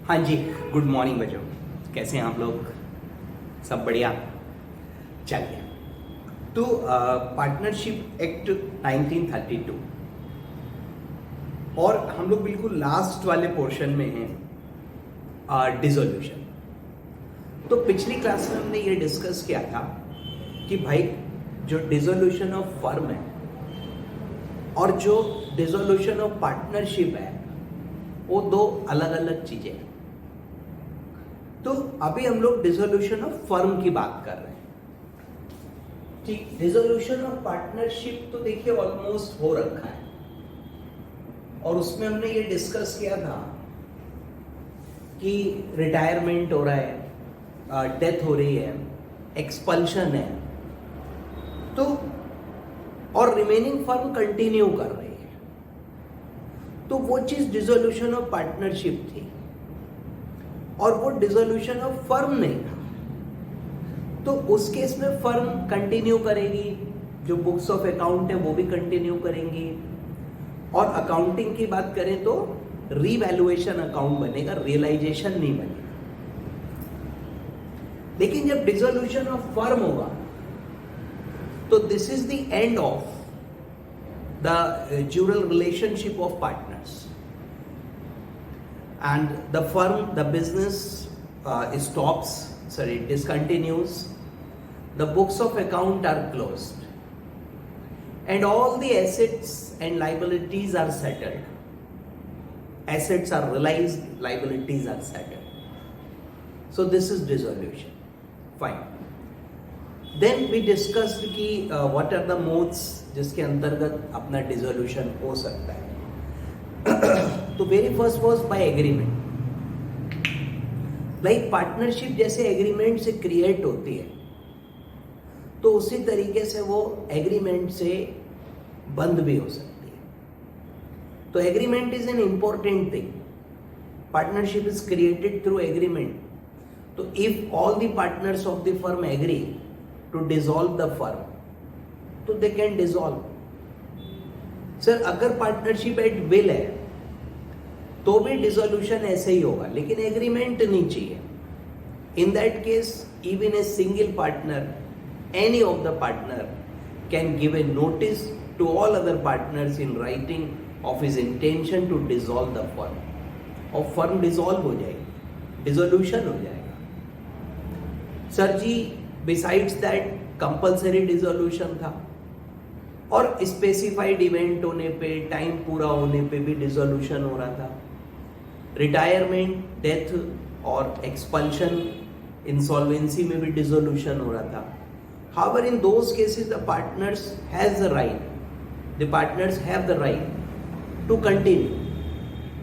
हाँ जी, good morning बच्चों। कैसे हैं आप लोग? सब बढ़िया? चलिए, तो पार्टनरशिप एक्ट 1932 और हम लोग बिल्कुल लास्ट वाले पोर्शन में हैं, डिसोल्यूशन। तो पिछली क्लास में हमने ये डिस्कस किया था कि भाई जो डिसोल्यूशन ऑफ फर्म है और जो डिसोल्यूशन ऑफ पार्टनरशिप है वो दो अलग अलग चीजें हैं। तो अभी हम लोग डिसोल्यूशन ऑफ फर्म की बात कर रहे हैं। ठीक, डिसोल्यूशन ऑफ पार्टनरशिप तो देखिए ऑलमोस्ट हो रखा है और उसमें हमने ये डिस्कस किया था कि रिटायरमेंट हो रहा है, डेथ हो रही है, एक्सपल्शन है, तो और रिमेनिंग फर्म कंटिन्यू कर रही है, तो वो चीज डिसोल्यूशन ऑफ पार्टनरशिप थी और वो डिसोल्यूशन ऑफ फर्म नहीं था। तो उस केस में फर्म कंटिन्यू करेगी, जो बुक्स ऑफ अकाउंट है वो भी कंटिन्यू करेंगी, और अकाउंटिंग की बात करें तो रीवैल्यूएशन अकाउंट बनेगा, रियलाइजेशन नहीं बनेगा। लेकिन जब डिसोल्यूशन ऑफ फर्म होगा तो this is the end of the ड्यूरल relationship of partners and the firm, the business discontinues, the books of account are closed, and all the assets and liabilities are settled. Assets are realized, liabilities are settled. So this is dissolution. Fine. Then we discussed कि what are the modes जिसके अंतर्गत अपना dissolution हो सकता है। तो very first was by agreement. Like partnership जैसे agreement से क्रिएट होती है तो उसी तरीके से वो एग्रीमेंट से बंद भी हो सकती है। तो agreement is an important thing. Partnership is created through agreement. तो if all the partners of the firm agree to dissolve the firm तो दे कैन डिसॉल्व। सर अगर पार्टनरशिप एट विल है तो भी डिसोल्यूशन ऐसे ही होगा, लेकिन एग्रीमेंट नहीं चाहिए। In that case even a single partner, any of the partner can give a notice to all other partners in writing of his intention to dissolve the firm, और firm dissolve हो जाएगी, dissolution हो जाएगा। Sir ji besides that compulsory dissolution था और specified event होने पे, time पूरा होने पे भी डिसोल्यूशन हो रहा था। रिटायरमेंट, डेथ और एक्सपल्शन, इंसॉल्वेंसी में भी डिसोल्यूशन हो रहा था। However in those cases the partners has the right, the partners have the right to continue,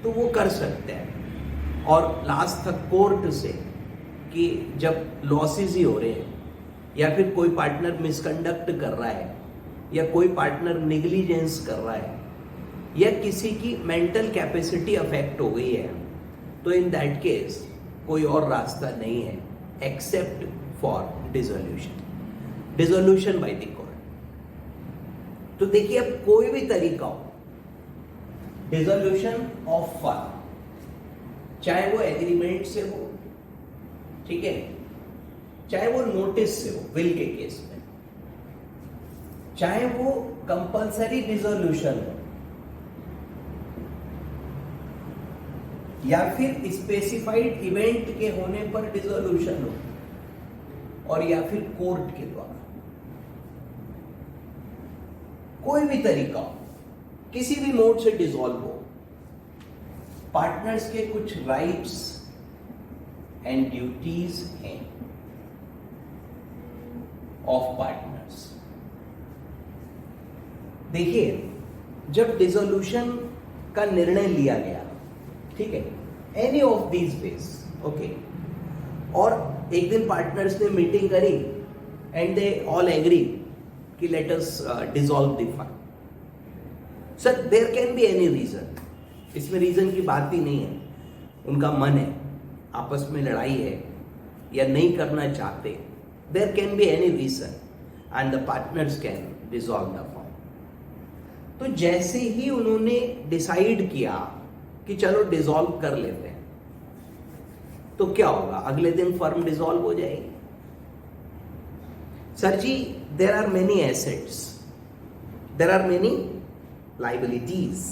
तो वो कर सकते हैं। और लास्ट तक कोर्ट से कि जब लॉसेस ही हो रहे हैं या फिर कोई पार्टनर मिसकंडक्ट कर रहा है या कोई पार्टनर निग्लिजेंस कर रहा है या किसी की मेंटल कैपेसिटी अफेक्ट हो गई है, तो इन दैट केस कोई और रास्ता नहीं है except for dissolution, dissolution by the court. तो देखिए अब कोई भी तरीका हो डिसोल्यूशन ऑफ फर्म, चाहे वो एग्रीमेंट से हो, ठीक है, चाहे वो नोटिस से हो विल के केस में, चाहे वो कंपल्सरी डिसोल्यूशन हो या फिर स्पेसिफाइड इवेंट के होने पर डिसोल्यूशन हो और या फिर कोर्ट के द्वारा, कोई भी तरीका हो, किसी भी मोड से डिसॉल्व हो, पार्टनर्स के कुछ राइट्स एंड ड्यूटीज हैं ऑफ पार्टनर्स। देखिए जब डिसोल्यूशन का निर्णय लिया गया, ठीक है, any of these ways, okay, और एक दिन पार्टनर्स ने मीटिंग करी एंड दे ऑल एग्री कि let us dissolve the firm. Sir there can be any reason, इसमें रीजन की बात ही नहीं है, उनका मन है, आपस में लड़ाई है या नहीं करना चाहते, there can be any reason and the partners can dissolve the firm. तो जैसे ही उन्होंने डिसाइड किया कि चलो डिसॉल्व कर लेते हैं, तो क्या होगा? अगले दिन फर्म डिसॉल्व हो जाएगी। Sir ji, there are many assets, there are many liabilities.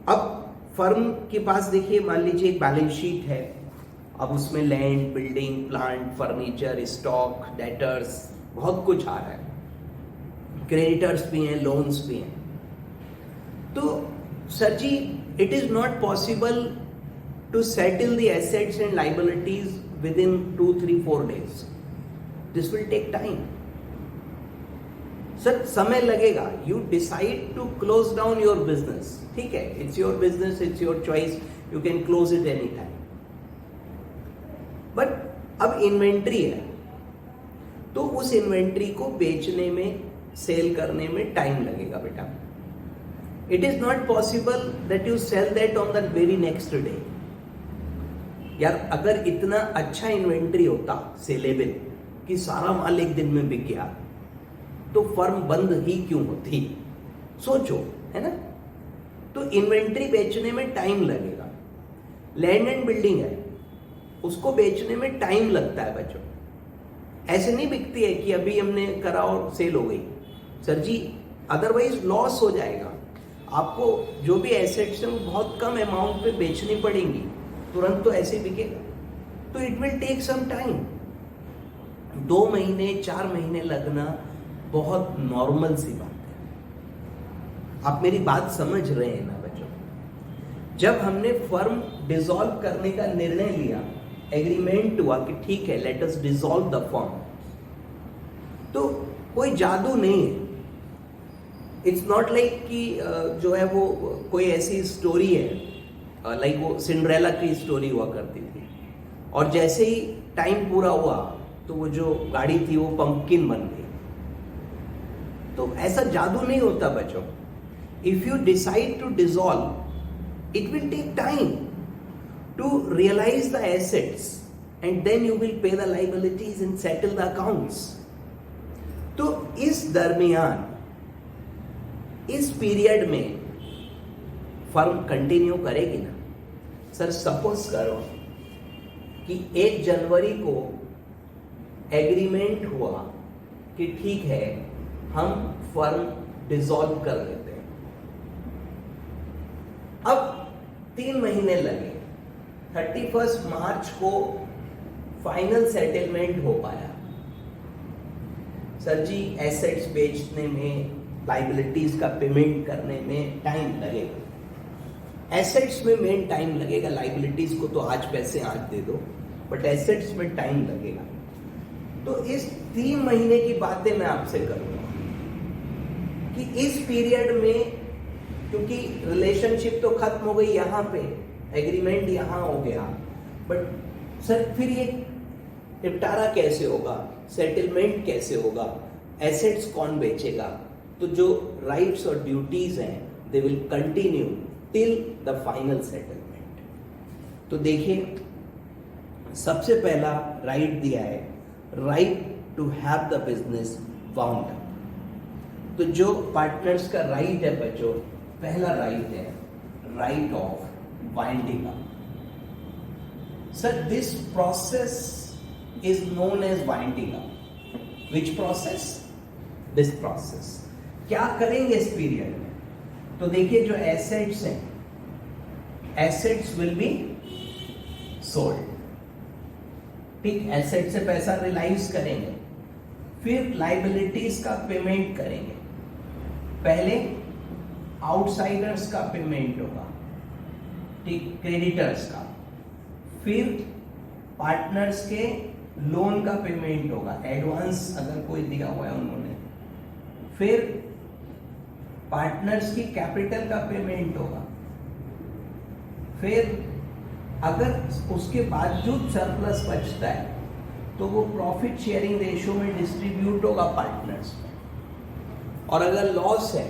अब फर्म के पास देखिए, मान लीजिए एक बैलेंस शीट है, अब उसमें land, building, plant, furniture, stock, debtors, बहुत कुछ आ रहा है, क्रेडिटर्स भी हैं, लोन्स भी हैं। तो sir ji, it is not possible to settle the assets and liabilities within 2-3-4 days. This will take time. Sir समय लगेगा। You decide to close down your business, ठीक है, it's your business, it's your choice, you can close it any time. But अब inventory है, तो उस inventory को बेचने में, सेल करने में टाइम लगेगा बेटा। It is not possible that you sell that on the very next day. यार, अगर इतना अच्छा इन्वेंट्री होता सेलेबल कि सारा माल एक दिन में बिक गया, तो फर्म बंद ही क्यों होती? सोचो, है ना। तो इन्वेंट्री बेचने में टाइम लगेगा। लैंड एंड बिल्डिंग है, उसको बेचने में टाइम लगता है बच्चों। ऐसे नहीं बिकती है कि अभी हमने करा और सेल हो गई। सर जी, अदरवाइज लॉस हो जाएगा। आपको जो भी एसेट्स हैं वो बहुत कम अमाउंट पे बेचनी पड़ेंगी, तुरंत तो ऐसे बिकेगा। तो it will take some time. 2 महीने 4 महीने लगना बहुत नॉर्मल सी बात है। आप मेरी बात समझ रहे हैं ना बच्चों? जब हमने फर्म डिसॉल्व करने का निर्णय लिया, एग्रीमेंट हुआ कि ठीक है, late us dissolve the firm, तो कोई जादू नहीं है। इट्स नॉट लाइक कि जो है वो कोई ऐसी स्टोरी है लाइक वो सिंड्रेला की स्टोरी हुआ करती थी, और जैसे ही टाइम पूरा हुआ तो वो जो गाड़ी थी वो पंपकिन बन गई। तो ऐसा जादू नहीं होता बच्चों। If you decide to dissolve, it will take time to realize the assets and then you will pay the liabilities and settle the accounts. तो इस दरमियान, इस पीरियड में फर्म कंटिन्यू करेगी ना। सर सपोज करो कि 1 जनवरी को एग्रीमेंट हुआ कि ठीक है, हम फर्म डिसॉल्व कर लेते हैं। अब 3 महीने लगे, 31 मार्च को फाइनल सेटलमेंट हो पाया। सर जी, एसेट्स बेचने में, लाइबिलिटीज का पेमेंट करने में टाइम लगेगा। एसेट्स में मेन टाइम लगेगा, लाइबिलिटीज को तो आज पैसे आज दे दो, बट एसेट्स में टाइम लगेगा। तो इस 3 महीने की बातें मैं आपसे करूंगा कि इस पीरियड में, क्योंकि रिलेशनशिप तो खत्म हो गई यहाँ पे, एग्रीमेंट यहाँ हो गया, बट सर फिर ये निपटारा कैसे होगा, सेटलमेंट कैसे होगा, एसेट्स कौन बेचेगा? तो जो राइट्स और ड्यूटीज हैं, they will continue till the final settlement. तो देखिए, सबसे पहला राइट दिया है, right to have the business wound up. तो जो पार्टनर्स का राइट है बच्चों, पहला राइट है right of winding up. Sir, this process is known as winding up. Which process? This process. क्या करेंगे इस पीरियड में? तो देखिए, जो एसेट्स हैं, एसेट्स विल बी सोल्ड। ठीक, एसेट से पैसा रिलाइज करेंगे, फिर लाइबिलिटीज का पेमेंट करेंगे। पहले आउटसाइडर्स का पेमेंट होगा, ठीक, क्रेडिटर्स का, फिर पार्टनर्स के लोन का पेमेंट होगा, एडवांस अगर कोई दिया हुआ है उन्होंने, फिर पार्टनर्स की कैपिटल का पेमेंट होगा, फिर अगर उसके बावजूद सरप्लस बचता है तो वो प्रॉफिट शेयरिंग रेशियो में डिस्ट्रीब्यूट होगा पार्टनर्स में, और अगर लॉस है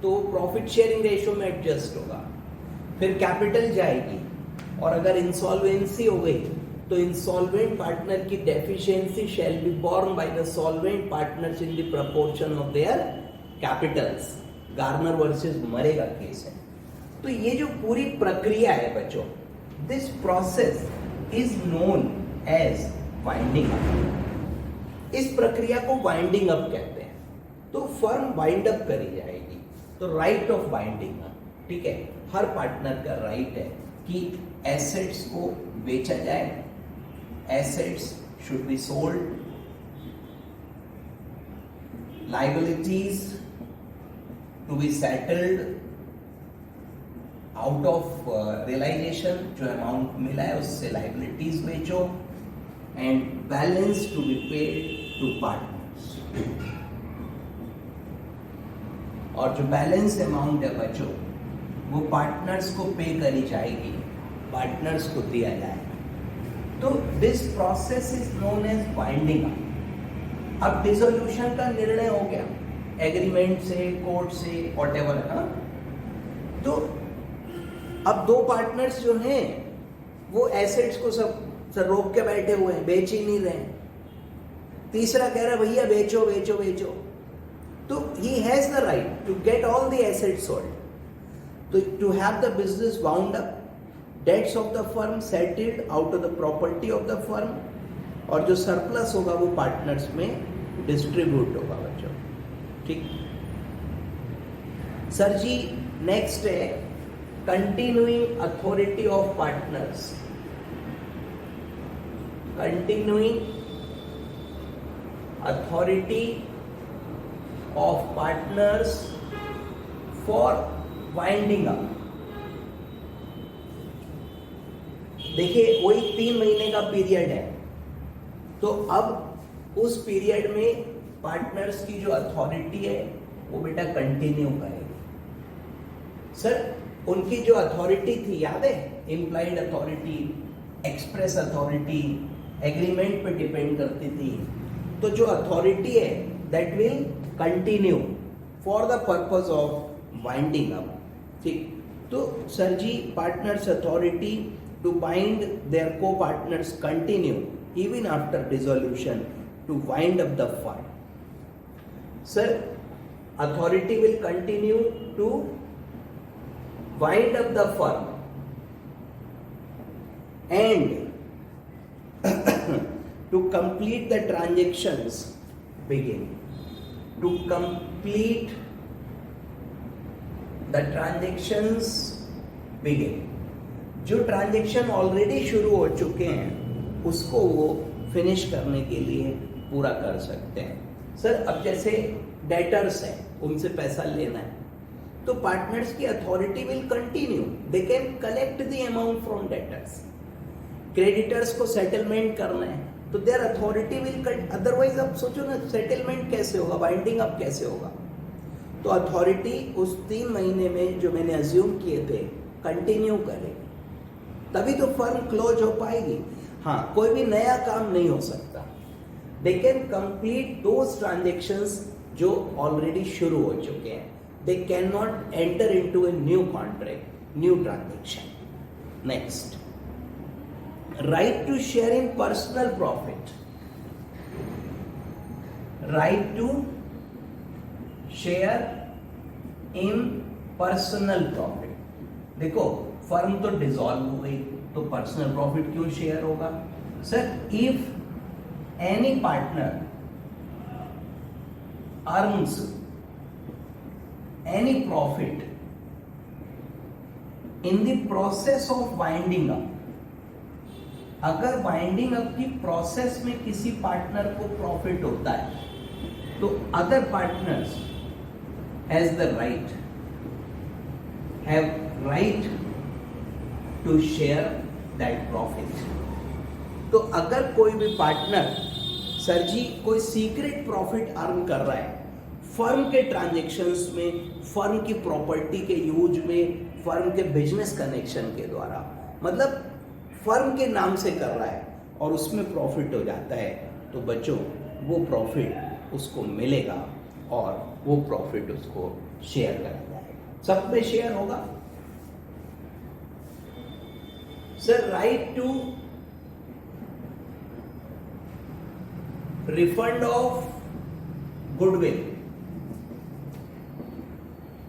तो प्रॉफिट शेयरिंग रेशियो में एडजस्ट होगा। फिर कैपिटल जाएगी, और अगर इंसॉल्वेंसी हो गई तो इंसॉल्वेंट पार्टनर की deficiency shall be borne by the solvent partners in the proportion of their capitals. Garner versus Murray case है। तो ये जो पूरी प्रक्रिया है बच्चों, this process is known as winding up. इस प्रक्रिया को वाइंडिंग अप कहते हैं। तो फर्म वाइंड अप करी जाएगी, तो राइट ऑफ वाइंडिंग अप, ठीक है, हर पार्टनर का राइट है कि एसेट्स को बेचा जाए, assets should be sold, liabilities to be settled out of realisation, जो अमाउंट मिला है उससे लाइबिलिटीज बेचो, and balance to be paid to partners. और जो बैलेंस अमाउंट है बच्चों वो पार्टनर्स को पे करी जाएगी, पार्टनर्स को दिया जाएगा। तो this process is known as winding up. अब डिसोल्यूशन का निर्णय हो गया एग्रीमेंट से, कोर्ट से, व्हाटएवर, हाँ। तो अब दो पार्टनर्स जो हैं वो एसेट्स को सब रोक के बैठे हुए हैं, बेच ही नहीं रहे हैं। तीसरा कह रहा है भैया बेचो बेचो बेचो। तो he has the right to get all the assets sold, तो to have the business wound up, debts of the firm settled out of the property of the firm, और जो सरप्लस होगा वो पार्टनर्स में डिस्ट्रीब्यूट होगा बच्चों, ठीक। Sir जी next है continuing authority of partners. Continuing authority of partners for winding up. देखिए वही 3 महीने का पीरियड है, तो अब उस पीरियड में पार्टनर्स की जो अथॉरिटी है वो बेटा कंटिन्यू करेगी। सर उनकी जो अथॉरिटी थी याद है, implied authority, express authority, agreement पे डिपेंड करती थी। तो जो अथॉरिटी है that will continue for the purpose of winding up, ठीक। तो sir ji partners authority to bind their co partners continue even after dissolution to wind up the firm. Sir, authority will continue to wind up the firm and to complete the transactions begin. To complete the transactions begin. जो transaction already शुरू हो चुके हैं उसको वो finish करने के लिए पूरा कर सकते हैं। सर अब जैसे डेटर्स हैं, उनसे पैसा लेना है, तो पार्टनर्स की authority will continue, they can collect the amount from debtors. Creditors को सेटलमेंट करना है तो देयर अथॉरिटी विल, अदरवाइज अब सोचो ना सेटलमेंट कैसे होगा, बाइंडिंग अप कैसे होगा। तो अथॉरिटी उस 3 महीने में जो मैंने अज्यूम किए थे कंटिन्यू करेगी, तभी तो फर्म क्लोज हो पाएगी। हाँ, कोई भी नया काम नहीं हो सकता। They can complete those transactions जो ऑलरेडी शुरू हो चुके हैं। They can not enter into a new contract, new transaction. Next, right to share in personal profit. Right to share in personal profit. देखो फर्म तो डिसॉल्व हो गई तो पर्सनल प्रॉफिट क्यों शेयर होगा? Sir if any partner earns any profit in the process of winding up, अगर winding up की process में किसी पार्टनर को प्रॉफिट होता है तो other partners has the right, have right to share that profit. तो अगर कोई भी पार्टनर सर जी कोई सीक्रेट प्रॉफिट अर्न कर रहा है फर्म के ट्रांजैक्शंस में, फर्म की प्रॉपर्टी के यूज में, फर्म के बिजनेस कनेक्शन के द्वारा, मतलब फर्म के नाम से कर रहा है और उसमें प्रॉफिट हो जाता है, तो बच्चों वो प्रॉफिट उसको मिलेगा और वो प्रॉफिट उसको शेयर करा जाएगा, सब में शेयर होगा। Sir right to refund of goodwill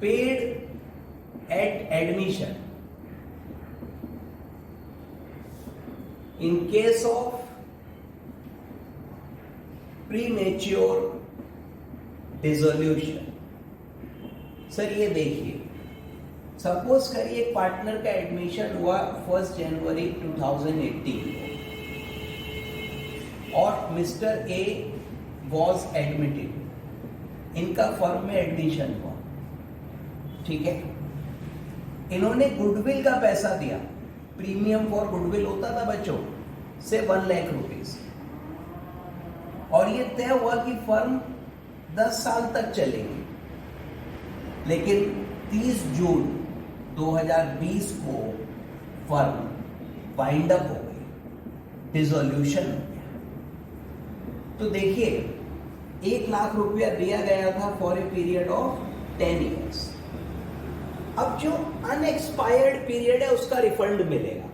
paid at admission, in case of premature dissolution. Sir ये देखिए, सपोज करिए एक पार्टनर का एडमिशन हुआ 1 जनवरी 2018 को और मिस्टर ए वॉज एडमिटेड, इनका फर्म में एडमिशन हुआ, ठीक है। इन्होंने गुडविल का पैसा दिया, प्रीमियम फॉर गुडविल होता था बच्चों से 1 लाख रुपीस, और ये तय हुआ कि फर्म 10 साल तक चलेगी। लेकिन 30 जून 2020 को फर्म वाइंड अप हो गई, डिसोल्यूशन हो गया। तो देखिए 1 लाख रुपया दिया गया था for a period of 10 years. अब जो अनएक्सपायर्ड पीरियड है उसका रिफंड मिलेगा,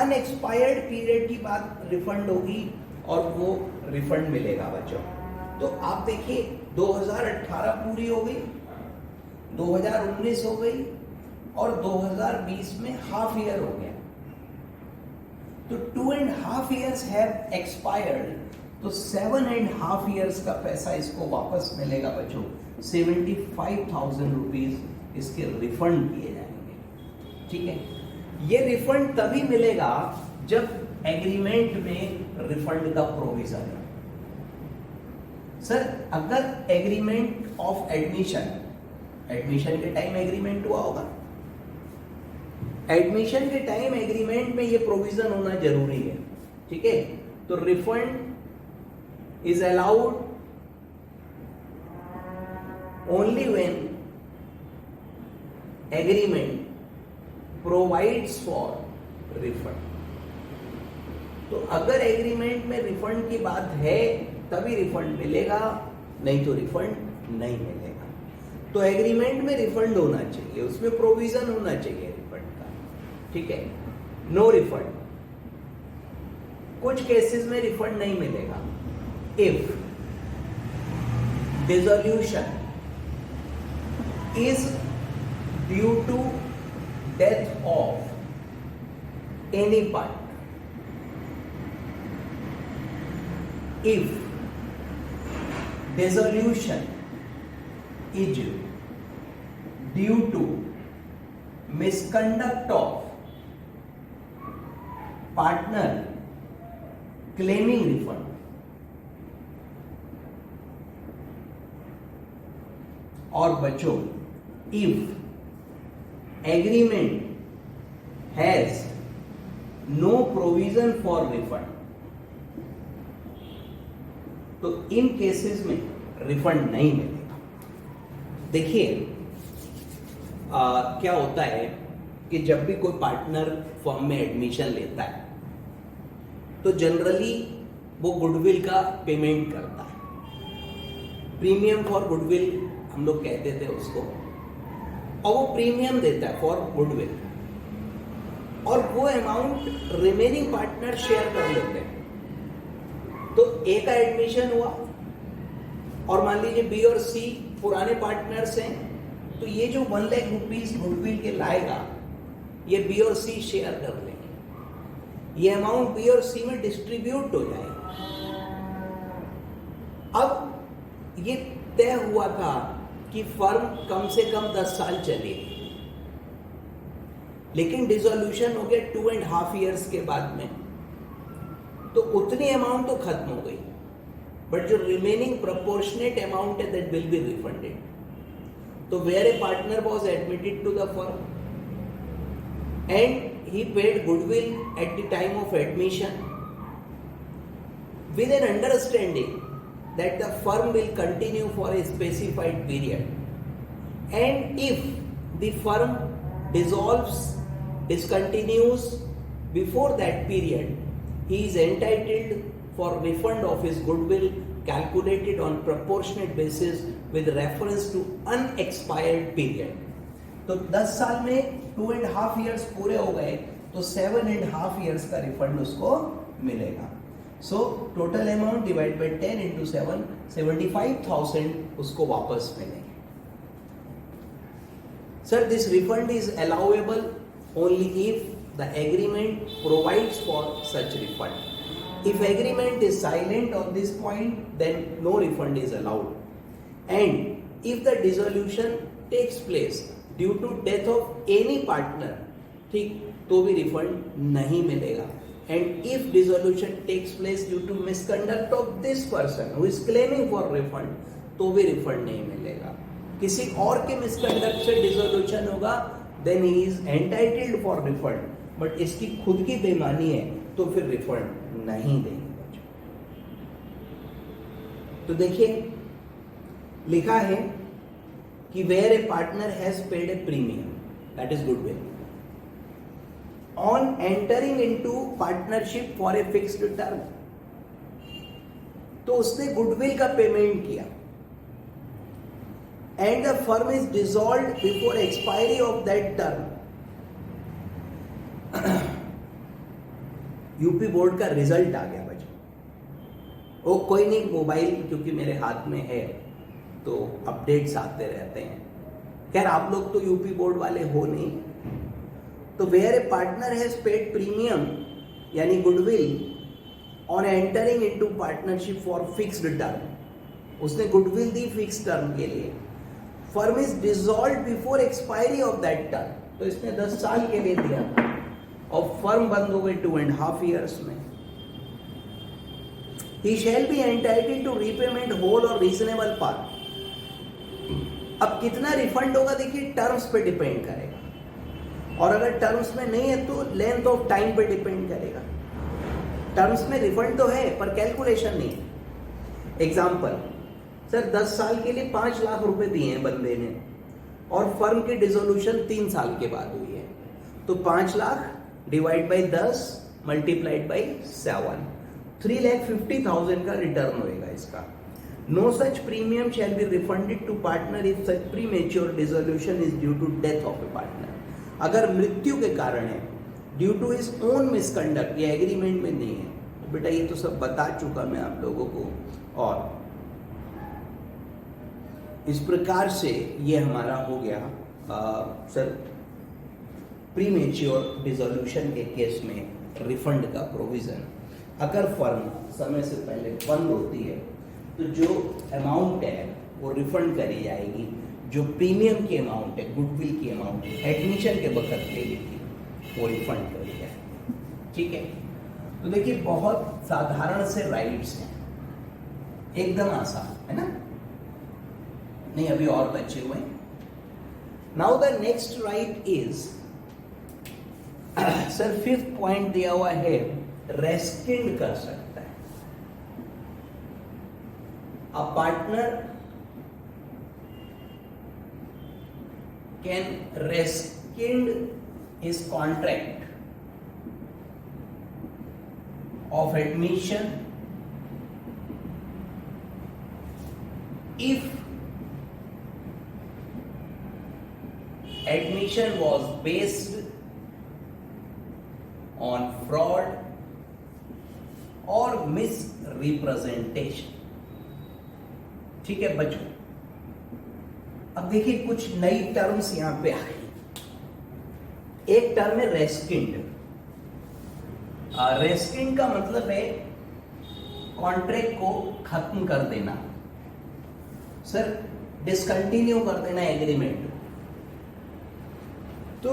अनएक्सपायर्ड पीरियड की बात रिफंड होगी और वो रिफंड मिलेगा बच्चों। तो आप देखिए 2018 पूरी हो गई, 2019 हो गई और 2020 में हाफ ईयर हो गया। तो 2.5 years हैव एक्सपायर्ड, तो 7.5 years का पैसा इसको वापस मिलेगा बच्चों। 75,000 रुपीज इसके रिफंड किए जाएंगे, ठीक है। ये रिफंड तभी मिलेगा जब एग्रीमेंट में रिफंड का प्रोविजन है। सर अगर एग्रीमेंट ऑफ एडमिशन, एडमिशन के टाइम एग्रीमेंट हुआ होगा, एडमिशन के टाइम एग्रीमेंट में ये प्रोविजन होना जरूरी है, ठीक है। तो refund is allowed only when agreement provides for refund. तो अगर एग्रीमेंट में रिफंड की बात है तभी रिफंड मिलेगा, नहीं तो रिफंड नहीं मिलेगा। तो एग्रीमेंट में रिफंड होना चाहिए, उसमें प्रोविजन होना चाहिए रिफंड का, ठीक है। नो रिफंड, कुछ केसेस में रिफंड नहीं मिलेगा। If dissolution is due to death of any partner, if dissolution is due to misconduct of partner claiming refund, और बच्चों if agreement has no provision for refund, तो इन केसेस में refund नहीं मिलेगा। देखिए क्या होता है कि जब भी कोई पार्टनर फर्म में एडमिशन लेता है तो जनरली वो गुडविल का पेमेंट करता है, प्रीमियम फॉर गुडविल हम लोग कहते थे उसको, और वो प्रीमियम देता है फॉर गुडविल, और वो अमाउंट रिमेनिंग पार्टनर शेयर कर लेते हैं। तो ए का एडमिशन हुआ और मान लीजिए बी और सी पुराने पार्टनर्स हैं, तो ये जो 1 लाख रुपीज गुडविल के लाएगा ये बी और सी शेयर कर लेंगे, ये अमाउंट बी और सी में डिस्ट्रीब्यूट हो जाएगा। अब ये तय हुआ था कि फर्म कम से कम 10 साल चलेगी, लेकिन डिसोल्यूशन हो गया 2.5 years के बाद में, तो उतनी अमाउंट तो खत्म हो गई, बट जो रिमेनिंग प्रोपोर्शनेट अमाउंट है दैट विल बी रिफंडेड। तो where a partner was admitted to the firm and he paid goodwill at the time of admission with an understanding that the firm will continue for a specified period, and if the firm dissolves, discontinues before that period, he is entitled for refund of his goodwill calculated on proportionate basis with reference to unexpired period. तो 10 साल में 2.5 years पूरे हो गए तो 7.5 years का refund उसको मिलेगा। So total amount divide by 10 into 7, 75,000 उसको वापस मिलेंगे। Sir, this refund is allowable only if the agreement provides for such refund. If agreement is silent on this point, then no refund is allowed. And if the dissolution takes place due to death of any partner, ठीक, तो भी refund नहीं मिलेगा. And if dissolution takes place due to misconduct of this person who is claiming for refund, तो भी refund नहीं मिलेगा. किसी और के misconduct से dissolution होगा, then he is entitled for refund. But इसकी खुद की बेईमानी है, तो फिर refund नहीं देंगे. तो देखिए, लिखा है कि where a partner has paid a premium, that is goodwill, on entering into partnership for a fixed term, तो उसने गुडविल का पेमेंट किया, and the firm is dissolved before expiry of that term. UP board का result आ गया बच्चों. वो कोई नहीं, मोबाइल क्योंकि मेरे हाथ में है तो अपडेट्स आते रहते हैं. खैर आप लोग तो यूपी बोर्ड वाले हो नहीं. तो where a partner has paid premium यानी goodwill on entering into partnership for fixed term, उसने गुडविल दी फिक्स टर्म के लिए. Firm is dissolved before expiry of that term, तो इसने 10 साल के लिए दिया और फर्म बंद हो गई 2.5 years में. He shall be entitled to repayment whole और रीजनेबल पार्ट. अब कितना रिफंड होगा देखिए टर्म्स पे डिपेंड करेगा, और अगर टर्म्स में नहीं है तो लेंथ ऑफ टाइम पे डिपेंड करेगा. टर्म्स में रिफंड तो है पर कैलकुलेशन नहीं है. एग्जाम्पल, सर 10 साल के लिए 5 लाख रुपए दिए हैं बंदे ने और फर्म की डिसोल्यूशन 3 साल के बाद हुई है, तो 5 lakh divide by 10 multiplied by 7, 3,50,000 का रिटर्न होएगा इसका. No such premium shall be refunded to partner if such premature dissolution is due to death of a partner. अगर मृत्यु के कारण है, due to his own misconduct, ये एग्रीमेंट में नहीं है. तो बेटा ये तो सब बता चुका मैं आप लोगों को. और इस प्रकार से ये हमारा हो गया सर प्रीमेच्योर डिसोल्यूशन के केस में रिफंड का प्रोविजन. अगर फर्म समय से पहले बंद होती है तो जो अमाउंट है वो रिफंड करी जाएगी. जो प्रीमियम की अमाउंट है, गुडविल की अमाउंट एडमिशन के वक्त ले ली थी, वो रिफंड करी जाए. ठीक है. तो देखिए बहुत साधारण से राइट्स हैं, एकदम आसान है ना. नहीं अभी और बचे हुए. Now the next right is sir 5th point दिया हुआ है, रेस्किंड कर सकता है. A partner can rescind his contract of admission if admission was based on fraud or misrepresentation. ठीक है बच्चों. अब देखिए कुछ नई टर्म्स यहां पे आ गई. एक टर्म है रेस्किंड. रेस्किंड का मतलब है कॉन्ट्रैक्ट को खत्म कर देना. सर डिसकंटिन्यू कर देना एग्रीमेंट. तो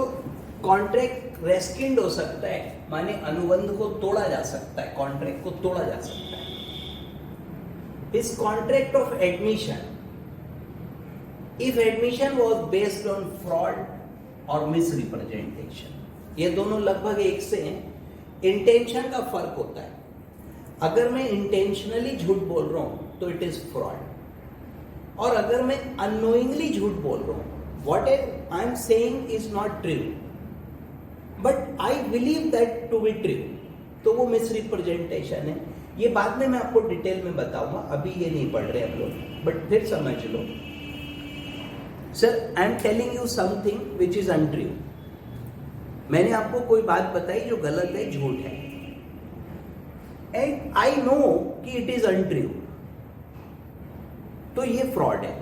कॉन्ट्रैक्ट रेस्किंड हो सकता है, माने अनुबंध को तोड़ा जा सकता है, कॉन्ट्रैक्ट को तोड़ा जा सकता है. इस contract of admission, if admission was based on fraud or misrepresentation, ये दोनों लगभग एक से हैं. इंटेंशन का फर्क होता है. अगर मैं इंटेंशनली झूठ बोल रहा हूं तो इट इज फ्रॉड, और अगर मैं अननोइंगली झूठ बोल रहा हूं, what I am saying is not true but I believe that to be true, तो वो मिसरिप्रेजेंटेशन है. ये बाद में मैं आपको डिटेल में बताऊंगा, अभी ये नहीं पढ़ रहे हम लोग, बट फिर समझ लो. Sir I am telling you something which is untrue. मैंने आपको कोई बात बताई जो गलत है, झूठ है, एंड आई नो कि इट इज अनट्रू, तो ये फ्रॉड है.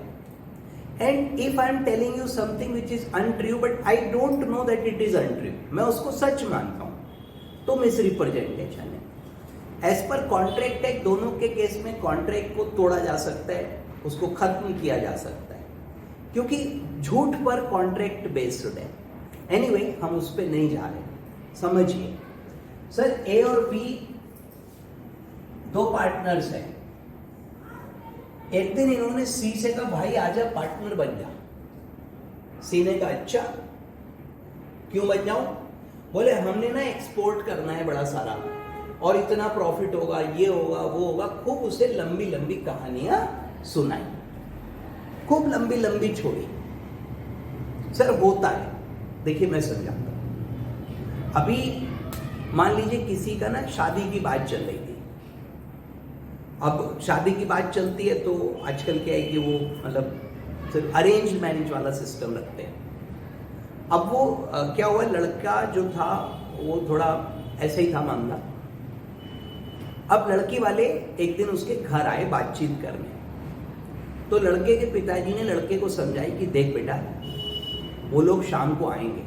And if I am telling you something which is untrue but I don't know that it is untrue, मैं उसको सच मानता हूं, तो मिस रिप्रेजेंटेशन है। एज पर कॉन्ट्रैक्ट एक्ट दोनों के केस में कॉन्ट्रैक्ट को तोड़ा जा सकता है, उसको खत्म किया जा सकता है, क्योंकि झूठ पर कॉन्ट्रैक्ट बेस्ड है। एनीवे, हम उस पर नहीं जा रहे। समझिए सर, ए और बी दो पार्टनर्स हैं। एक दिन इन्होंने सी से कहा भाई आजा पार्टनर बन जा। सी ने कहा अच्छा क्यों बन जाऊं? बोले हमने ना एक्सपोर्ट करना है बड़ा सारा और इतना प्रॉफिट होगा, ये होगा, वो होगा। खूब उसे लंबी लंबी कहानियां सुनाई, खूब लंबी लंबी छोड़ी। सर होता है, देखिए मैं समझाता हूं। अभी मान लीजिए किसी का ना शादी की बात चल रही थी। अब शादी की बात चलती है तो आजकल क्या है कि वो मतलब सिर्फ अरेंज मैरिज वाला सिस्टम रखते हैं। अब वो क्या हुआ, लड़का जो था वो थोड़ा ऐसे ही था मामला। अब लड़की वाले एक दिन उसके घर आए बातचीत करने, तो लड़के के पिताजी ने लड़के को समझाई कि देख बेटा, वो लोग शाम को आएंगे,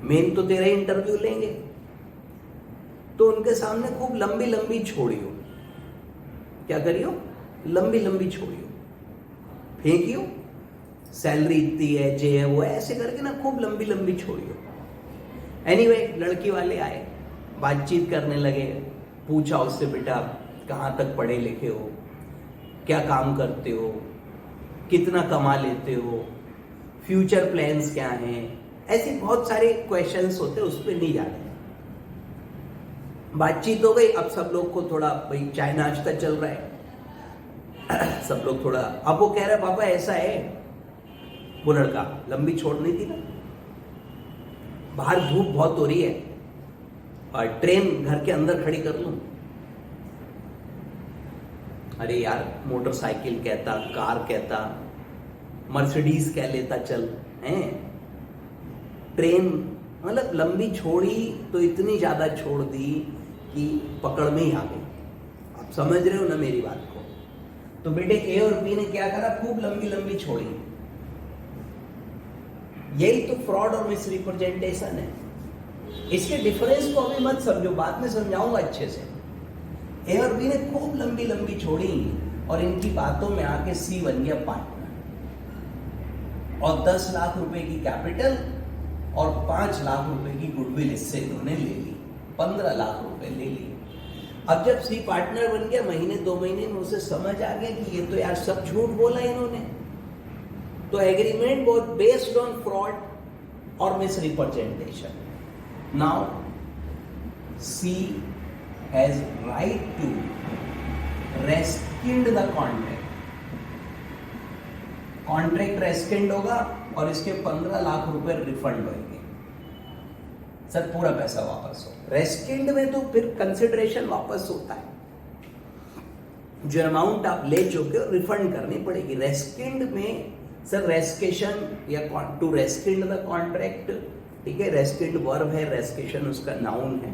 मेन तो तेरा इंटरव्यू लेंगे, तो उनके सामने खूब लंबी लंबी छोड़ियो। क्या करियो? लंबी लंबी छोड़ियो, फेंकियो, सैलरी इतनी है, जे है वो है, ऐसे करके ना खूब लंबी लंबी छोड़ियो। एनीवे, लड़की वाले आए, बातचीत करने लगे। पूछा उससे, बेटा कहाँ तक पढ़े लिखे हो, क्या काम करते हो, कितना कमा लेते हो, फ्यूचर प्लान्स क्या हैं, ऐसे बहुत सारे क्वेश्चंस होते हैं, उस पर नहीं जाते। बातचीत हो गई। अब सब लोग को थोड़ा भाई चाय नाश्ता चल रहा है, सब लोग थोड़ा, अब वो कह रहे पापा ऐसा है, वो लड़का लंबी छोड़नी थी ना, बाहर धूप बहुत हो रही है और ट्रेन घर के अंदर खड़ी कर लूं। अरे यार, मोटरसाइकिल कहता, कार कहता, मर्सिडीज कह लेता, चल हैं, ट्रेन मतलब लंबी छोड़ी तो इतनी ज्यादा छोड़ दी कि पकड़ में ही आ गई। आप समझ रहे हो ना मेरी बात को? तो बेटे ए और बी ने क्या करा, खूब लंबी लंबी छोड़ी। यही तो फ्रॉड और मिस रिप्रेजेंटेशन है। इसके डिफरेंस को अभी मत समझो, बाद में समझाऊंगा अच्छे से। ए और बी ने खूब लंबी लंबी छोड़ी और इनकी बातों में आके सी बन गया पार्टनर, और 10 लाख रुपए की कैपिटल और 5 लाख रुपए की गुडविल इससे इन्होंने ले ली, 15 लाख रुपए ले ली। अब जब सी पार्टनर बन गया, महीने 2 महीने में उसे समझ आ गया कि ये तो यार सब झूठ बोला इन्होंने। तो agreement was based on fraud और misrepresentation. Now C has right to rescind the contract. Contract rescind होगा और इसके 15 लाख रुपए रिफंड होंगे। सर पूरा पैसा वापस हो। रेस्किंड में तो फिर कंसिडरेशन वापस होता है, जो अमाउंट आप ले चुके हो रिफंड करनी पड़ेगी। रेस्किंड में सर रेस्केशन या टू रेस्किंड द कॉन्ट्रैक्ट, ठीक है, रेस्किंड वर्ब है, रेस्केशन उसका नाउन है।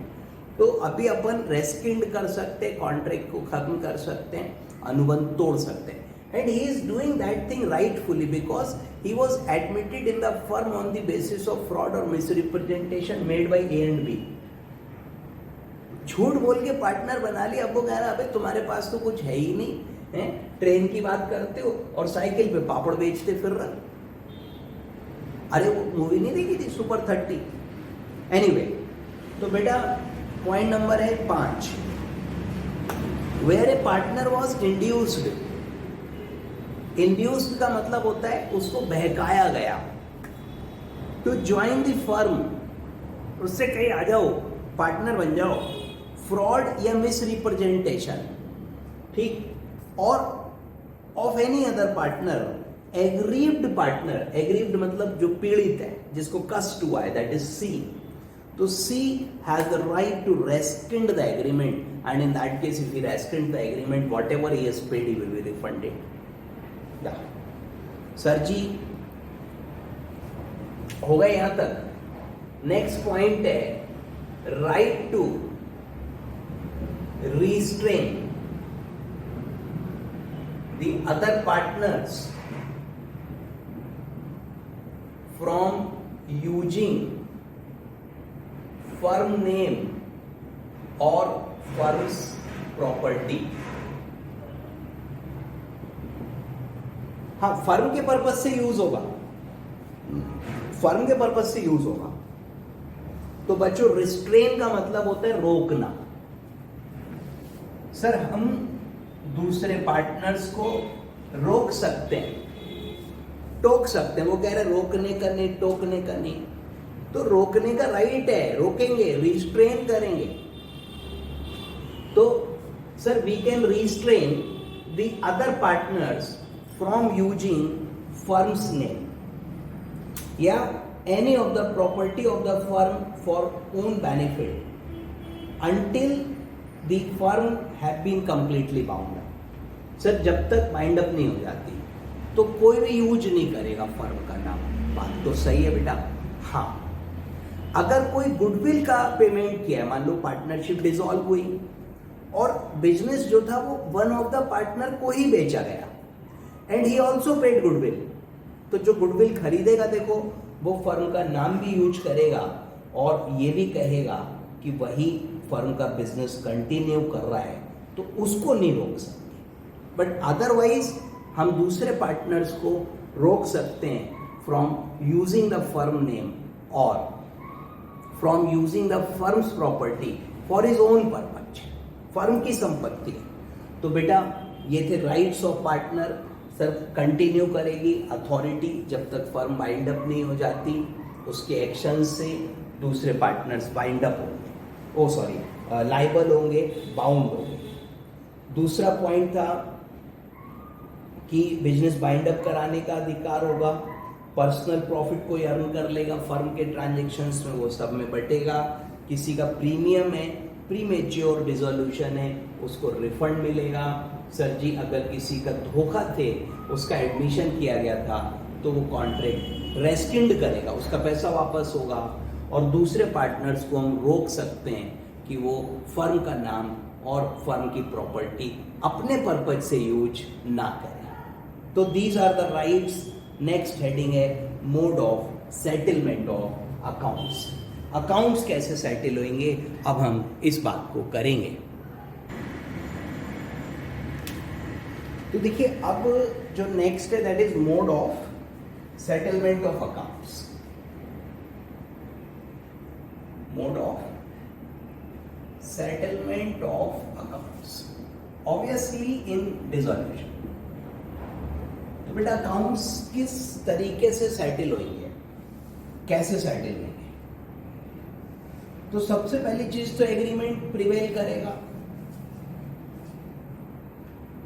तो अभी अपन रेस्किंड कर सकते हैं, कॉन्ट्रैक्ट को खत्म कर सकते हैं, अनुबंध तोड़ सकते हैं। And he is doing that thing rightfully because he was admitted in the firm on the basis of fraud or misrepresentation made by A and B. झूठ बोल के पार्टनर बना लिया। अब वो कह रहा है अबे तुम्हारे पास तो कुछ है ही नहीं है, ट्रेन की बात करते हो और साइकिल पे पापड़ बेचते फिर रहे। अरे वो मूवी नहीं देखी थी सुपर 30? एनीवे, तो बेटा पॉइंट नंबर है 5, where a partner was induced. Induced का मतलब होता है उसको बहकाया गया, टू ज्वाइन द फर्म, उससे कहीं आ जाओ, पार्टनर बन जाओ। फ्रॉड या मिस रिप्रेजेंटेशन, ठीक, और of any other partner, aggrieved partner, aggrieved मतलब जो पीड़ित है, जिसको कष्ट हुआ है, दैट इज सी। तो C has the right to rescind the agreement, and in that case if he rescind the agreement, whatever he has paid he will be refunded. Sir ji हो गए यहां तक। नेक्स्ट पॉइंट है right to restrain the other partners from using firm name or firm's property. हाँ, firm के purpose से use होगा, firm के पर्पज से यूज होगा। तो बच्चों, रिस्ट्रेन का मतलब होता है रोकना। सर, हम दूसरे पार्टनर्स को रोक सकते हैं, टोक सकते हैं। वो कह रहे रोकने का नहीं, टोकने का नहीं। तो रोकने का राइट है, रोकेंगे, रिस्ट्रेन करेंगे। तो sir, we can restrain the other partners from using firm's name या any of the property of the firm for own benefit until the firm have been completely bound up. Sir, जब तक bind up नहीं हो जाती तो कोई भी use नहीं करेगा फर्म का नाम। बात तो सही है बेटा। हाँ, अगर कोई गुडविल का पेमेंट किया है, मान लो पार्टनरशिप डिसॉल्व हुई और बिजनेस जो था वो वन ऑफ द पार्टनर को ही बेचा गया and he also paid goodwill, तो जो गुडविल खरीदेगा, देखो, वो फर्म का नाम भी यूज करेगा और ये भी कहेगा कि वही फर्म का बिजनेस कंटिन्यू कर रहा है, तो उसको नहीं रोक सकते। बट अदरवाइज हम दूसरे पार्टनर्स को रोक सकते हैं from using the firm name और from using the firm's property for his own purpose, firm की संपत्ति। तो बेटा, ये थे rights of partner. Sir, continue करेगी अथॉरिटी जब तक फर्म बाइंड अप नहीं हो जाती, उसके एक्शन से दूसरे पार्टनर्स बाइंड अप होंगे, लाइबल होंगे, बाउंड होंगे। दूसरा पॉइंट था कि बिजनेस बाइंड अप कराने का अधिकार होगा, पर्सनल प्रॉफिट कोई अर्न कर लेगा फर्म के ट्रांजेक्शन्स में, वो सब में बटेगा। किसी का प्रीमियम है, प्रीमेच्योर डिसोल्यूशन है, उसको रिफंड मिलेगा। सर जी, अगर किसी का धोखा थे, उसका एडमिशन किया गया था, तो वो कॉन्ट्रैक्ट रेस्किंड करेगा, उसका पैसा वापस होगा। और दूसरे पार्टनर्स को हम रोक सकते हैं कि वो फर्म का नाम और फर्म की प्रॉपर्टी अपने पर्पज से यूज ना करें। तो these are the rights. Next heading है mode of settlement of accounts. Accounts कैसे सेटल होंगे, अब हम इस बात को करेंगे। तो देखिए, अब जो नेक्स्ट है that is mode of settlement of accounts. Mode of settlement of accounts obviously in dissolution. तो बेटा, अकाउंट्स किस तरीके से सेटल होंगे, कैसे सेटल होंगे? तो सबसे पहली चीज तो एग्रीमेंट प्रिवेल करेगा।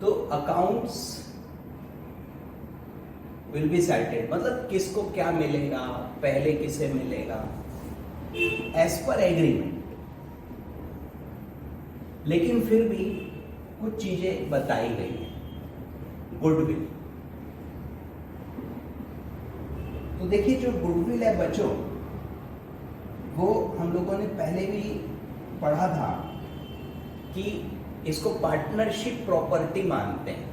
तो अकाउंट्स विल बी सेटल्ड, मतलब किसको क्या मिलेगा, पहले किसे मिलेगा, एज पर एग्रीमेंट। लेकिन फिर भी कुछ चीजें बताई गई हैं। गुडविल, तो देखिए, जो गुडविल है बच्चों, वो हम लोगों ने पहले भी पढ़ा था कि इसको पार्टनरशिप प्रॉपर्टी मानते हैं।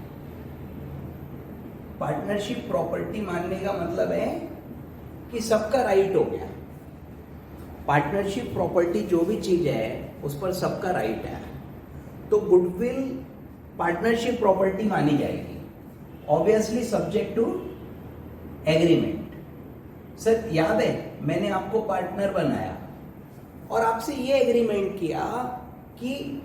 पार्टनरशिप प्रॉपर्टी मानने का मतलब है कि सबका राइट हो गया। पार्टनरशिप प्रॉपर्टी जो भी चीज है उस पर सबका राइट है। तो गुडविल पार्टनरशिप प्रॉपर्टी मानी जाएगी, obviously subject to agreement. Sir, याद है, मैंने आपको पार्टनर बनाया और आपसे ये एग्रीमेंट किया कि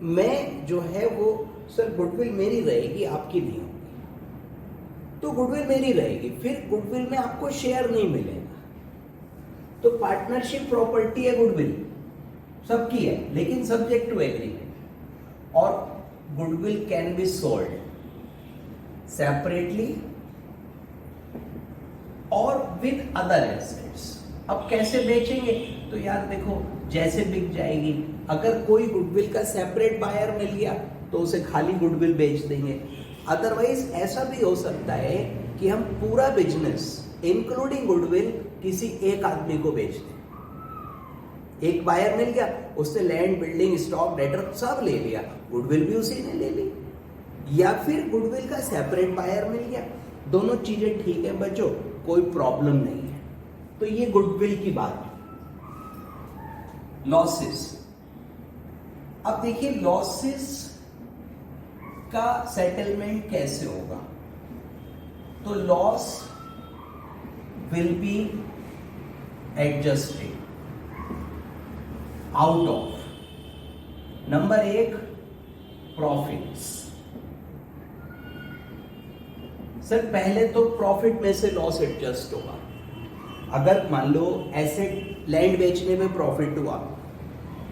मैं जो है वो, सर, गुडविल मेरी रहेगी, आपकी नहीं होगी। तो गुडविल मेरी रहेगी, फिर गुडविल में आपको शेयर नहीं मिलेगा। तो पार्टनरशिप प्रॉपर्टी है, गुडविल सबकी है, लेकिन सब्जेक्ट टू एग्रीमेंट। और goodwill can be sold separately और विद अदर एसेट्स। अब कैसे बेचेंगे? तो यार देखो, जैसे बिक जाएगी। अगर कोई गुडविल का सेपरेट बायर मिल गया तो उसे खाली गुडविल बेच देंगे। अदरवाइज ऐसा भी हो सकता है कि हम पूरा बिजनेस इंक्लूडिंग गुडविल किसी एक आदमी को बेच दें। एक बायर मिल गया, उसने लैंड, बिल्डिंग, स्टॉक, डेटर सब ले लिया, गुडविल भी उसी ने ले ली। या फिर गुडविल का सेपरेट बायर मिल गया। दोनों चीजें ठीक है बच्चों, कोई प्रॉब्लम नहीं है। तो ये गुडविल की बात। लॉसेस, अब देखिए लॉसेस का सेटलमेंट कैसे होगा। तो loss will be adjusted out of number 1 profits. Sir पहले तो प्रॉफिट में से लॉस एडजस्ट होगा। अगर मान लो एसेट लैंड बेचने पे प्रॉफिट हुआ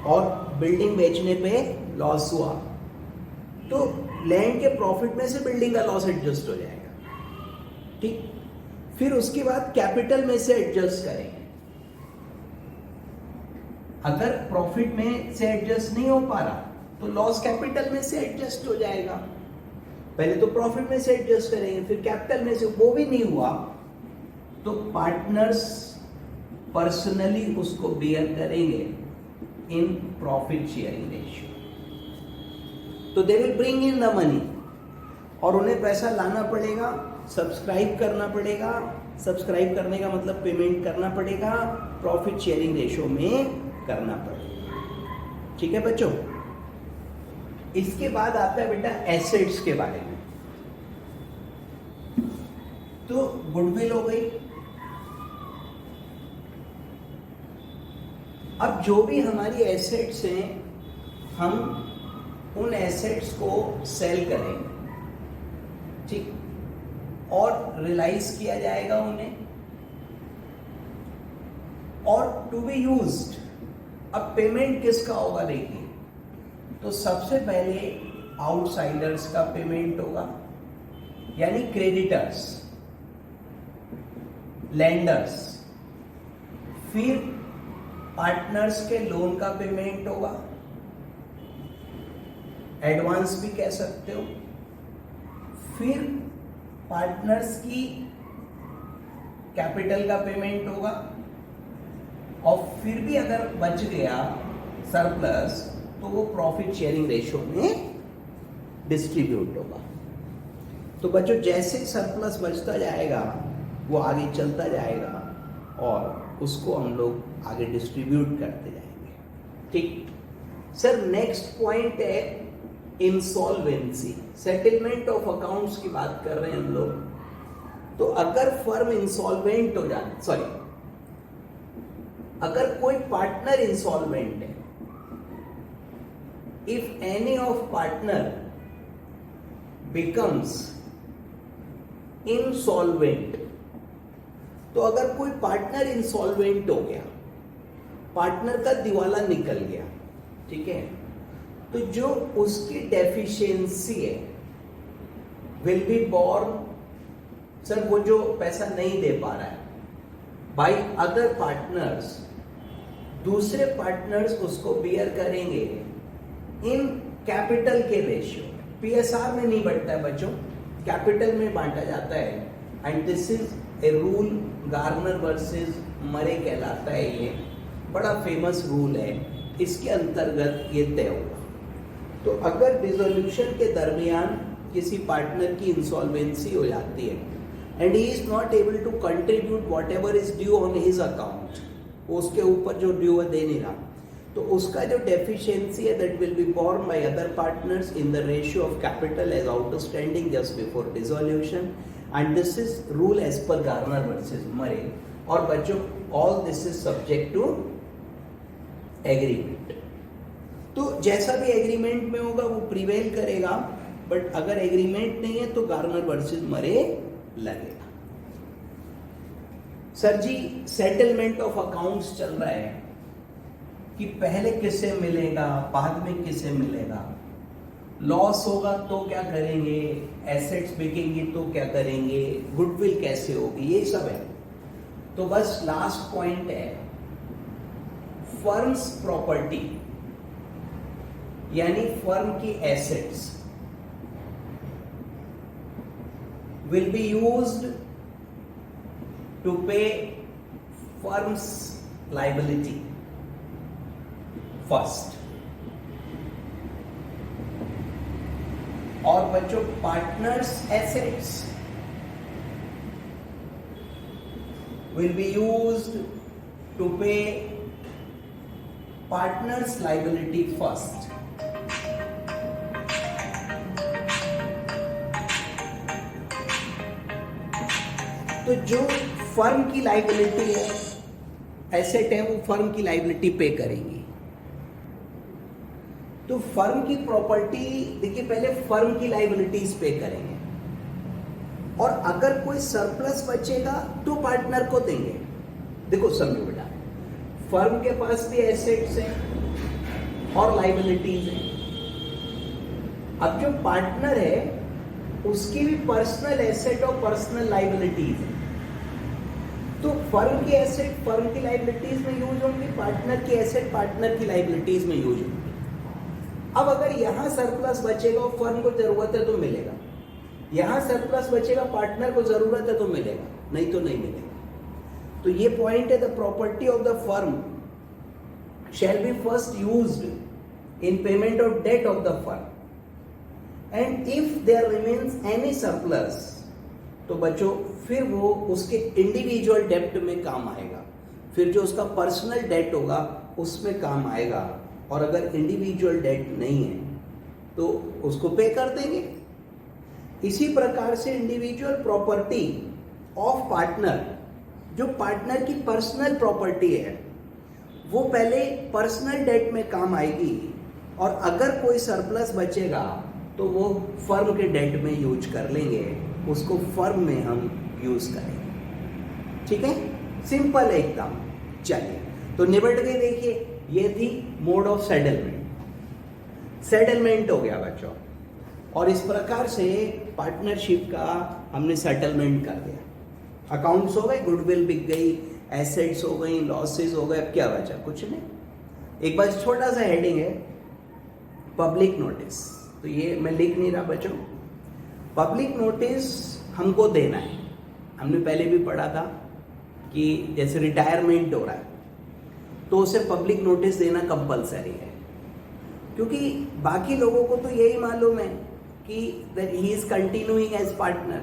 और बिल्डिंग बेचने पे लॉस हुआ, तो लैंड के प्रॉफिट में से बिल्डिंग का लॉस एडजस्ट हो जाएगा, ठीक। फिर उसके बाद कैपिटल में से एडजस्ट करेंगे। अगर प्रॉफिट में से एडजस्ट नहीं हो पा रहा तो लॉस कैपिटल में से एडजस्ट हो जाएगा। पहले तो प्रॉफिट में से एडजस्ट करेंगे, फिर कैपिटल में से, वो भी नहीं हुआ तो पार्टनर्स पर्सनली उसको बेयर करेंगे इन प्रॉफिट शेयरिंग रेशियो। तो they will bring in the money और उन्हें पैसा लाना पड़ेगा, सब्सक्राइब करना पड़ेगा। सब्सक्राइब करने का मतलब पेमेंट करना पड़ेगा, प्रॉफिट शेयरिंग रेशियो में करना पड़ेगा, ठीक है बच्चों। इसके बाद आता है बेटा एसेट्स के बारे में। तो गुडविल हो गई। अब जो भी हमारी एसेट्स हैं, हम उन एसेट्स को सेल करेंगे, ठीक, और रियलाइज किया जाएगा उन्हें, और टू बी यूज्ड। अब पेमेंट किसका होगा देखिए, तो सबसे पहले आउटसाइडर्स का पेमेंट होगा, यानी क्रेडिटर्स, लेंडर्स। फिर पार्टनर्स के लोन का पेमेंट होगा, एडवांस भी कह सकते हो। फिर पार्टनर्स की कैपिटल का पेमेंट होगा, और फिर भी अगर बच गया सरप्लस तो वो प्रॉफिट शेयरिंग रेशियो में डिस्ट्रीब्यूट होगा। तो बच्चों जैसे सरप्लस बचता जाएगा वो आगे चलता जाएगा और उसको हम लोग आगे डिस्ट्रीब्यूट करते जाएंगे, ठीक। सर नेक्स्ट पॉइंट है इंसॉल्वेंसी, सेटलमेंट ऑफ अकाउंट्स की बात कर रहे हैं हम लोग। तो अगर फर्म इंसॉल्वेंट हो जाए, सॉरी, अगर कोई पार्टनर इंसॉल्वेंट है, if any of partner becomes insolvent, तो अगर कोई पार्टनर इंसॉल्वेंट हो गया, पार्टनर का दिवाला निकल गया, ठीक है, तो जो उसकी डेफिशिएंसी है विल बी बोर्न, सर वो जो पैसा नहीं दे पा रहा है, बाय अदर पार्टनर्स, दूसरे पार्टनर्स उसको बियर करेंगे इन कैपिटल के रेशियो। पीएसआर में नहीं बढ़ता है बच्चों, कैपिटल में बांटा जाता है, and this is a rule, Garner versus मरे कहलाता है। ये बड़ा फेमस रूल है, इसके अंतर्गत ये तय होगा। तो अगर डिसोल्यूशन के दरमियान किसी पार्टनर की इंसॉल्वेंसी हो जाती है and he is not able to contribute whatever is due on his account, उसके ऊपर जो ड्यू है दे नहीं रहा, तो उसका जो डेफिशिएंसी है that will be borne by other partners in the ratio of capital as outstanding just before dissolution, and this is rule as per Garner versus Murray. और बच्चों all this is subject to agreement. तो जैसा भी agreement में होगा वो prevail करेगा, but अगर एग्रीमेंट नहीं है तो गार्नर वर्सेस मरे लगेगा। Sir ji settlement of accounts चल रहा है कि पहले किसे मिलेगा, बाद में किसे मिलेगा, लॉस होगा तो क्या करेंगे, एसेट्स बिकेंगे तो क्या करेंगे, गुडविल कैसे होगी, ये सब है। तो बस लास्ट पॉइंट है फर्म्स प्रॉपर्टी, यानी फर्म की assets will be used to pay firm's liability first. और बच्चों partners assets will be used to pay partner's liability first. तो जो फर्म की लाइबिलिटी है, एसेट है, वो फर्म की लाइबिलिटी पे करेंगी। तो फर्म की प्रॉपर्टी, देखिए पहले फर्म की लाइबिलिटीज पे करेंगे और अगर कोई सरप्लस बचेगा तो पार्टनर को देंगे। देखो समझो बेटा, फर्म के पास भी एसेट्स हैं और लाइबिलिटीज हैं। अब जो पार्टनर है उसकी भी पर्सनल एसेट और पर्सनल लाइबिलिटीज है। तो फर्म की एसेट फर्म की लाइबिलिटीज में यूज होंगी, पार्टनर की एसेट पार्टनर की लाइबिलिटीज में यूज होंगी। अब अगर यहां सरप्लस बचेगा और फर्म को जरूरत है तो मिलेगा, यहां सरप्लस बचेगा पार्टनर को जरूरत है तो मिलेगा, नहीं तो नहीं मिलेगा। तो ये पॉइंट है, the property of the firm shall be first used in payment of debt of the firm and if there remains any surplus, तो बच्चों फिर वो उसके इंडिविजुअल डेप्ट में काम आएगा, फिर जो उसका पर्सनल डेट होगा उसमें काम आएगा। और अगर इंडिविजुअल डेट नहीं है तो उसको पे कर देंगे। इसी प्रकार से इंडिविजुअल प्रॉपर्टी ऑफ पार्टनर, जो पार्टनर की पर्सनल प्रॉपर्टी है, वो पहले पर्सनल डेट में काम आएगी और अगर कोई सरप्लस बचेगा तो वो फर्म के डेट में यूज कर लेंगे, उसको फर्म में हम यूज करेंगे। ठीक है, सिंपल है एकदम। चलिए तो निबट गए। देखिए ये थी मोड ऑफ सेटलमेंट। सेटलमेंट हो गया बच्चों, और इस प्रकार से पार्टनरशिप का हमने सेटलमेंट कर दिया। अकाउंट्स हो गए, गुडविल बिक गई, एसेट्स हो गई, लॉसेस हो गए, अब क्या बचा? कुछ नहीं। एक बार छोटा सा हेडिंग है पब्लिक नोटिस, तो ये मैं लिख नहीं रहा बच्चों। पब्लिक नोटिस हमको देना है। हमने पहले भी पढ़ा था कि जैसे रिटायरमेंट हो रहा है तो उसे पब्लिक नोटिस देना कंपलसरी है, क्योंकि बाकी लोगों को तो यही मालूम है कि that he is continuing as partner,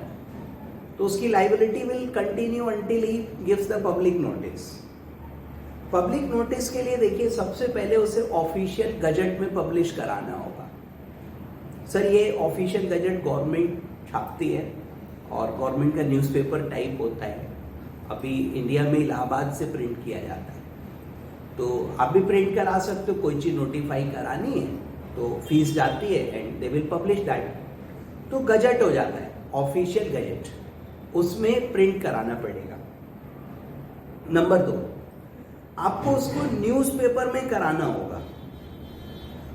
तो उसकी liability will continue until he gives the public notice. Public notice के लिए देखिए सबसे पहले उसे ऑफिशियल गजट में पब्लिश कराना होगा। सर ये ऑफिशियल गजट गवर्नमेंट छापती है और गवर्नमेंट का न्यूज़पेपर टाइप होता है। अभी इंडिया में इलाहाबाद से प्रिंट किया जाता है, तो आप भी प्रिंट करा सकते हो। कोई चीज़ नोटिफाई करानी है तो फीस जाती है and they will publish that, तो गजट हो जाता है, ऑफिशियल गजट, उसमें प्रिंट कराना पड़ेगा। नंबर 2, आपको उसको न्यूज़पेपर में कराना होगा।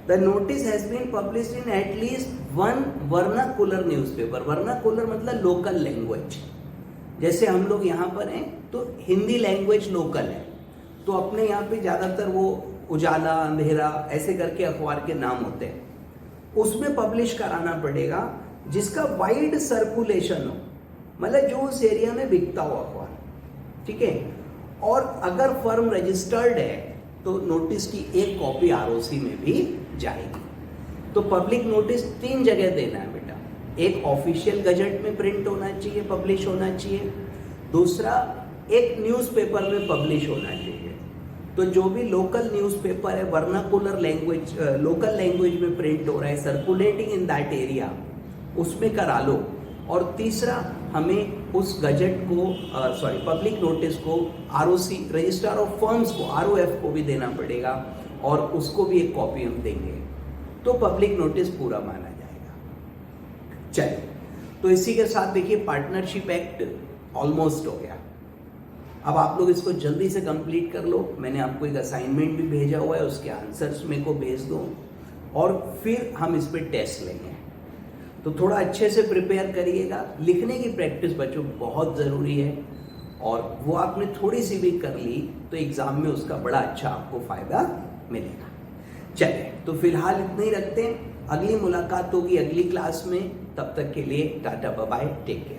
The notice has been published in at least 1 vernacular newspaper. Vernacular मतलब लोकल लैंग्वेज। जैसे हम लोग यहाँ पर हैं तो हिंदी लैंग्वेज लोकल है, तो अपने यहाँ पे ज़्यादातर वो उजाला, अंधेरा ऐसे करके अखबार के नाम होते हैं, उसमें पब्लिश कराना पड़ेगा जिसका वाइड सर्कुलेशन हो, मतलब जो उस एरिया में बिकता हो अखबार। ठीक है, और अगर फर्म रजिस्टर्ड है तो नोटिस की एक कॉपी आरओसी में भी जाएगी। तो पब्लिक नोटिस 3 जगह देना है बेटा। एक ऑफिशियल गजट में प्रिंट होना चाहिए, पब्लिश होना चाहिए। दूसरा एक न्यूज़पेपर में पब्लिश होना चाहिए। तो जो भी लोकल न्यूज़पेपर है वर्नाकुलर लैंग्वेज, लोकल लैंग्वेज में प्रिंट हो रहा है, सर्कुलेटिंग इन दैट एरिया, उसमें करा लो। और तीसरा हमें उस गजट को पब्लिक नोटिस को आरओसी, रजिस्ट्रार ऑफ फर्म्स को, आरओएफ को भी देना पड़ेगा और उसको भी एक कॉपी हम देंगे, तो पब्लिक नोटिस पूरा माना जाएगा। चलिए, तो इसी के साथ देखिए पार्टनरशिप एक्ट ऑलमोस्ट हो गया। अब आप लोग इसको जल्दी से कंप्लीट कर लो। मैंने आपको एक असाइनमेंट भी भेजा हुआ है, उसके आंसर्स मेरे को भेज दो और फिर हम इस पर टेस्ट लेंगे। तो थोड़ा अच्छे से प्रिपेयर करिएगा। लिखने की प्रैक्टिस बच्चों बहुत ज़रूरी है, और वो आपने थोड़ी सी भी कर ली तो एग्ज़ाम में उसका बड़ा अच्छा आपको फ़ायदा मिलेगा। चलिए, तो फिलहाल इतना ही रखते हैं। अगली मुलाकात होगी अगली क्लास में। तब तक के लिए tata bye bye, take care.